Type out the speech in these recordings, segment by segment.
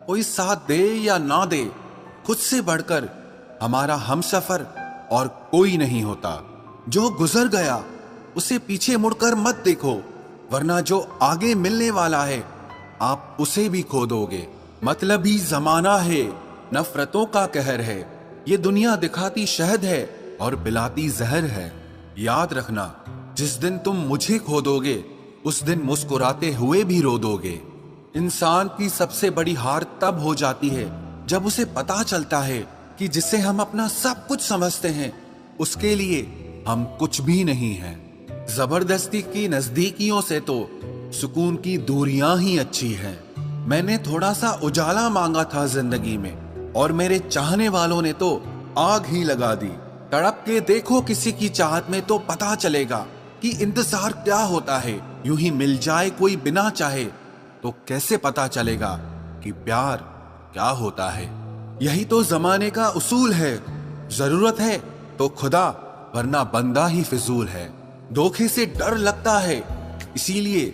कोई साथ दे या ना दे, खुद से बढ़कर हमारा हमसफर और कोई नहीं होता। जो गुजर गया उसे पीछे मुड़कर मत देखो, वरना जो आगे मिलने वाला है आप उसे भी खो दोगे। मतलब ही जमाना है, नफरतों का कहर है। ये दुनिया दिखाती शहद है और पिलाती जहर है। याद रखना, जिस दिन तुम मुझे खो दोगे उस दिन मुस्कुराते हुए भी रो दोगे। इंसान की सबसे बड़ी हार तब हो जाती है जब उसे पता चलता है कि जिसे हम अपना सब कुछ समझते हैं उसके लिए हम कुछ भी नहीं हैं। जबरदस्ती की नजदीकियों से तो सुकून की दूरियां ही अच्छी हैं। मैंने थोड़ा सा उजाला मांगा था जिंदगी में और मेरे चाहने वालों ने तो आग ही लगा दी। तड़प के देखो किसी की चाहत में तो पता चलेगा कि इंतजार क्या होता है। यूं ही मिल जाए कोई बिना चाहे तो कैसे पता चलेगा कि प्यार क्या होता है। यही तो जमाने का उसूल है। जरूरत है तो खुदा, वरना बंदा ही फिजूल है। धोखे से डर लगता है, इसीलिए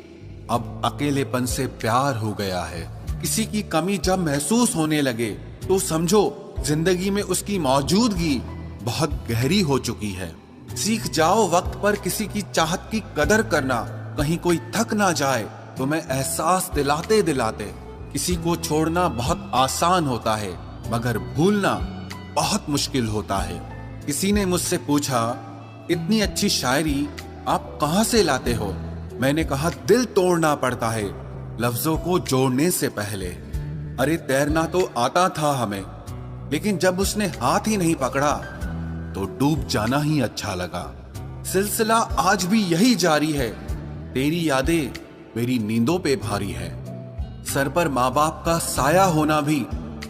अब अकेलेपन से प्यार हो गया है। किसी की कमी जब महसूस होने लगे तो समझो जिंदगी में उसकी मौजूदगी बहुत गहरी हो चुकी है। सीख जाओ वक्त पर किसी की चाहत की कदर करना। कहीं कोई थक ना जाए तुम्हें एहसास दिलाते दिलाते। किसी को छोड़ना बहुत आसान होता है मगर भूलना बहुत मुश्किल होता है। किसी ने मुझसे पूछा, इतनी अच्छी शायरी आप कहां से लाते हो? मैंने कहा, दिल तोड़ना पड़ता है लफ्जों को जोड़ने से पहले। अरे तैरना तो आता था हमें, लेकिन जब उसने हाथ ही नहीं पकड़ा तो डूब जाना ही अच्छा लगा। सिलसिला आज भी यही जारी है। तेरी यादें मेरी नींदों पे भारी है। सर पर माँ बाप का साया होना भी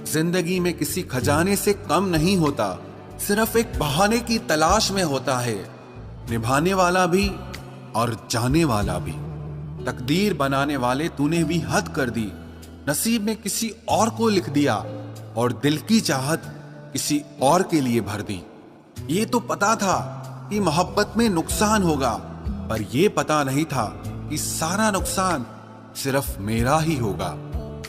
जिंदगी में किसी खजाने से कम नहीं होता। सिर्फ एक बहाने की तलाश में होता है निभाने वाला भी और जाने वाला भी। तकदीर बनाने वाले तूने भी हद कर दी। नसीब में किसी और को लिख दिया और दिल की चाहत किसी और के लिए भर दी। ये तो पता था कि मोहब्बत में नुकसान होगा, पर यह पता नहीं था कि सारा नुकसान सिर्फ मेरा ही होगा।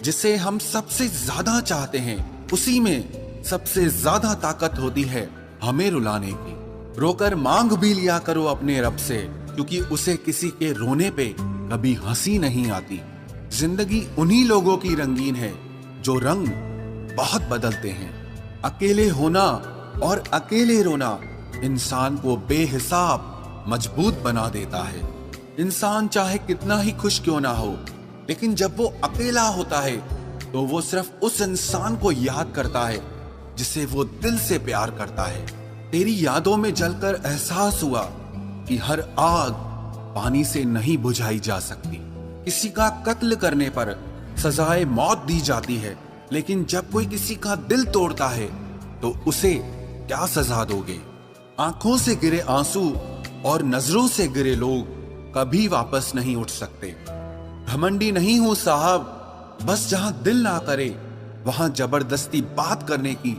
जिसे हम सबसे ज्यादा चाहते हैं उसी में सबसे ज्यादा ताकत होती है हमें रुलाने की। रोकर मांग भी लिया करो अपने रब से, क्योंकि उसे किसी के रोने पे कभी हंसी नहीं आती। जिंदगी उन्हीं लोगों की रंगीन है जो रंग बहुत बदलते हैं। अकेले होना और अकेले रोना इंसान को बेहिसाब मजबूत बना देता है। इंसान चाहे कितना ही खुश क्यों ना हो, लेकिन जब वो अकेला होता है तो वो सिर्फ उस इंसान को याद करता है जिसे वो दिल से प्यार करता है। तेरी यादों में जलकर एहसास हुआ कि हर आग पानी से नहीं बुझाई जा सकती। किसी का कत्ल करने पर सजाए मौत दी जाती है, लेकिन जब कोई किसी का दिल तोड़ता है तो उसे क्या सजा दोगे? आंखों से गिरे आंसू और नजरों से गिरे लोग कभी वापस नहीं उठ सकते। घमंडी नहीं हूं साहब, बस जहां दिल ना करे वहां जबरदस्ती बात करने की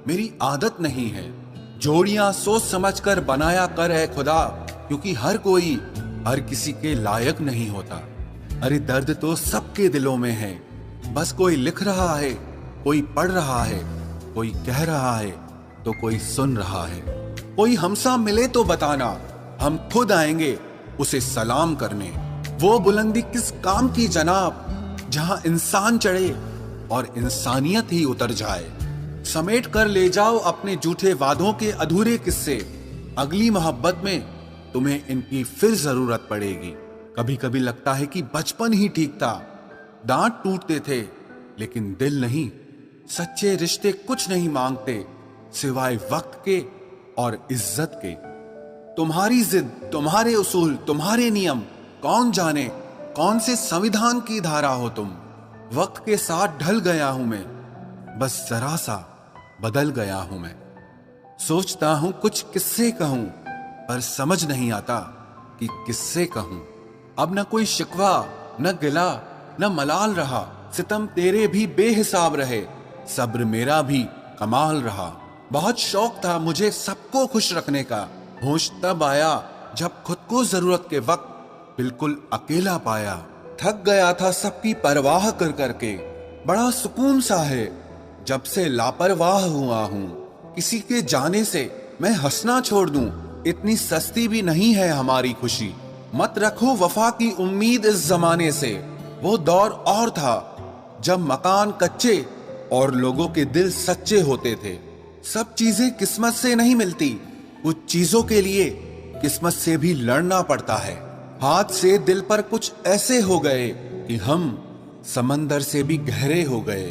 मेरी आदत नहीं है। जोड़ियां सोच समझकर बनाया कर है खुदा, क्योंकि हर कोई हर किसी के लायक नहीं होता। अरे दर्द तो सबके दिलों में है, बस कोई लिख रहा है, कोई पढ़ रहा है, कोई कह रहा है तो कोई सुन रहा है। कोई हमसा मिले तो बताना, हम खुद आएंगे उसे सलाम करने। वो बुलंदी किस काम की जनाब जहां इंसान चढ़े और इंसानियत ही उतर जाए। समेट कर ले जाओ अपने झूठे वादों के अधूरे किस्से। अगली मोहब्बत में तुम्हें इनकी फिर जरूरत पड़ेगी। कभी कभी लगता है कि बचपन ही ठीक था। दांत टूटते थे लेकिन दिल नहीं। सच्चे रिश्ते कुछ नहीं मांगते सिवाय वक्त के और इज्जत के। तुम्हारी जिद, तुम्हारे उसूल, तुम्हारे नियम, कौन जाने कौन से संविधान की धारा हो तुम। वक्त के साथ ढल गया हूं मैं, बस जरा सा बदल गया हूं मैं। सोचता हूं कुछ किस्से कहूं, पर समझ नहीं आता कि किससे कहूं। अब न कोई शिकवा, न गिला, न मलाल रहा। सितम तेरे भी बेहिसाब रहे, सब्र मेरा भी कमाल रहा। बहुत शौक था मुझे सबको खुश रखने का। होश तब आया जब खुद को जरूरत के वक्त बिल्कुल अकेला पाया। थक गया था सबकी परवाह कर करके, बड़ा सुकून सा है। जब से लापरवाह हुआ हूं, किसी के जाने से मैं हंसना छोड़ दूं, इतनी सस्ती भी नहीं है हमारी खुशी। मत रखो वफा की उम्मीद इस जमाने से। वो दौर और था जब मकान कच्चे और लोगों के दिल सच्चे होते थे। सब चीजें किस्मत से नहीं मिलती, कुछ चीजों के लिए किस्मत से भी लड़ना पड़ता है। हाथ से दिल पर कुछ ऐसे हो गए कि हम समंदर से भी गहरे हो गए।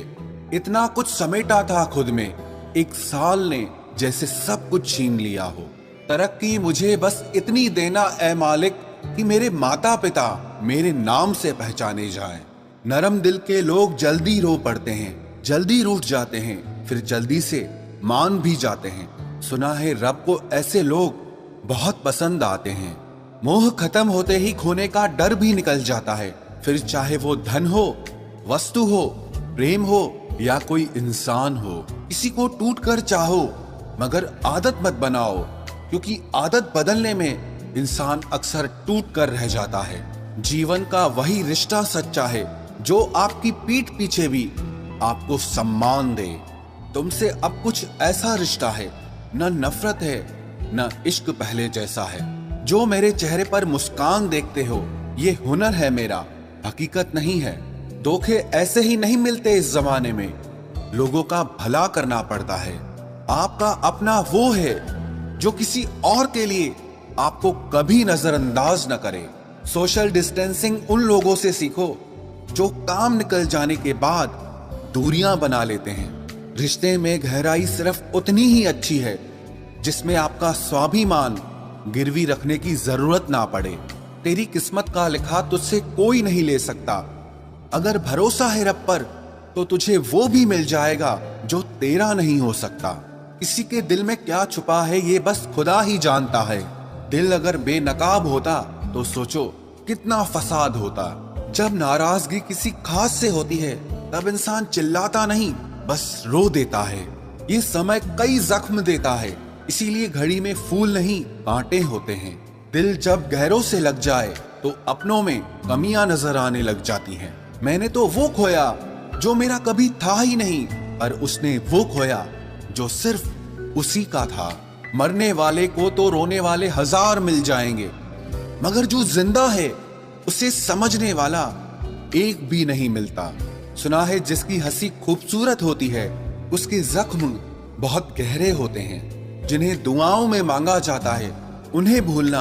इतना कुछ समेटा था खुद में, एक साल ने जैसे सब कुछ छीन लिया हो। तरक्की मुझे बस इतनी देना ऐ मालिक कि मेरे माता पिता मेरे नाम से पहचाने जाएं। नरम दिल के लोग जल्दी रो पड़ते हैं, जल्दी रूठ जाते हैं, फिर जल्दी से मान भी जाते हैं। सुना है रब को ऐसे लोग बहुत पसंद आते हैं। मोह खत्म होते ही खोने का डर भी निकल जाता है। फिर चाहे वो धन हो, वस्तु हो, प्रेम हो या कोई इंसान हो। किसी को टूट कर चाहो मगर आदत मत बनाओ, क्योंकि आदत बदलने में इंसान अक्सर टूट कर रह जाता है। जीवन का वही रिश्ता सच्चा है जो आपकी पीठ पीछे भी आपको सम्मान दे। तुमसे अब कुछ ऐसा रिश्ता है, न नफरत है न इश्क पहले जैसा है। जो मेरे चेहरे पर मुस्कान देखते हो, ये हुनर है मेरा, हकीकत नहीं है। धोखे ऐसे ही नहीं मिलते इस जमाने में, लोगों का भला करना पड़ता है। आपका अपना वो है जो किसी और के लिए आपको कभी नजरअंदाज न करे। सोशल डिस्टेंसिंग उन लोगों से सीखो जो काम निकल जाने के बाद दूरियां बना लेते हैं। रिश्ते में गहराई सिर्फ उतनी ही अच्छी है जिसमें आपका स्वाभिमान गिरवी रखने की जरूरत ना पड़े। तेरी किस्मत का लिखा तुझसे कोई नहीं ले सकता। अगर भरोसा है रब पर तो तुझे वो भी मिल जाएगा जो तेरा नहीं हो सकता। किसी के दिल में क्या छुपा है ये बस खुदा ही जानता है। दिल अगर बेनकाब होता तो सोचो कितना फसाद होता। जब नाराजगी किसी खास से होती है तब इंसान चिल्लाता नहीं, बस रो देता है। ये समय कई जख्म देता है, इसीलिए घड़ी में फूल नहीं कांटे होते हैं। दिल जब गहरों से लग जाए तो अपनों में कमियां नजर आने लग जाती हैं। मैंने तो वो खोया जो मेरा कभी था ही नहीं, और उसने वो खोया जो सिर्फ उसी का था। मरने वाले को तो रोने वाले हजार मिल जाएंगे, मगर जो जिंदा है उसे समझने वाला एक भी नहीं मिलता। सुना है जिसकी हंसी खूबसूरत होती है उसके जख्म बहुत गहरे होते हैं। जिन्हें दुआओं में मांगा जाता है उन्हें भूलना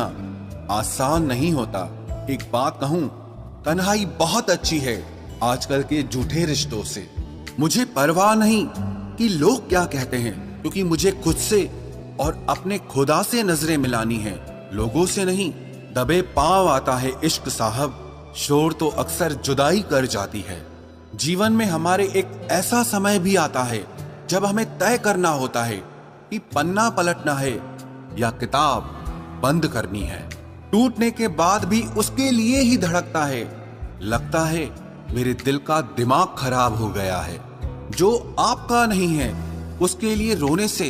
आसान नहीं होता। एक बात कहूं, तन्हाई बहुत अच्छी है आजकल के झूठे रिश्तों से। मुझे परवाह नहीं कि लोग क्या कहते हैं, क्योंकि मुझे खुद से और अपने खुदा से नजरें मिलानी है, लोगों से नहीं। दबे पांव आता है इश्क साहब, शोर तो अक्सर जुदाई कर जाती है। जीवन में हमारे एक ऐसा समय भी आता है जब हमें तय करना होता है कि पन्ना पलटना है या किताब बंद करनी है। टूटने के बाद भी उसके लिए ही धड़कता है। लगता है मेरे दिल का दिमाग खराब हो गया है। जो आपका नहीं है उसके लिए रोने से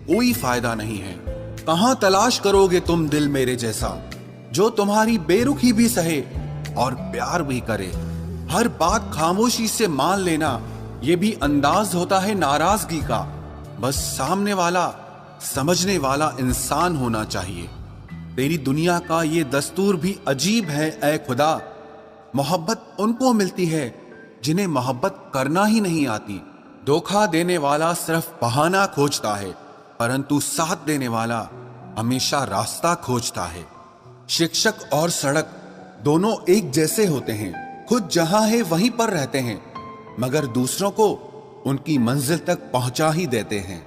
कोई फायदा नहीं है। कहां तलाश करोगे तुम दिल मेरे जैसा जो तुम्हारी बेरुखी भी सहे और प्यार भी करे। हर बात खामोशी से मान लेना ये भी अंदाज होता है नाराजगी का। बस सामने वाला समझने वाला इंसान होना चाहिए। तेरी दुनिया का ये दस्तूर भी अजीब है ऐ खुदा। मोहब्बत उनको मिलती है जिन्हें मोहब्बत करना ही नहीं आती। धोखा देने वाला सिर्फ बहाना खोजता है, परंतु साथ देने वाला हमेशा रास्ता खोजता है। शिक्षक और सड़क दोनों एक जैसे होते हैं। खुद जहां है वहीं पर रहते हैं, मगर दूसरों को उनकी मंजिल तक पहुंचा ही देते हैं।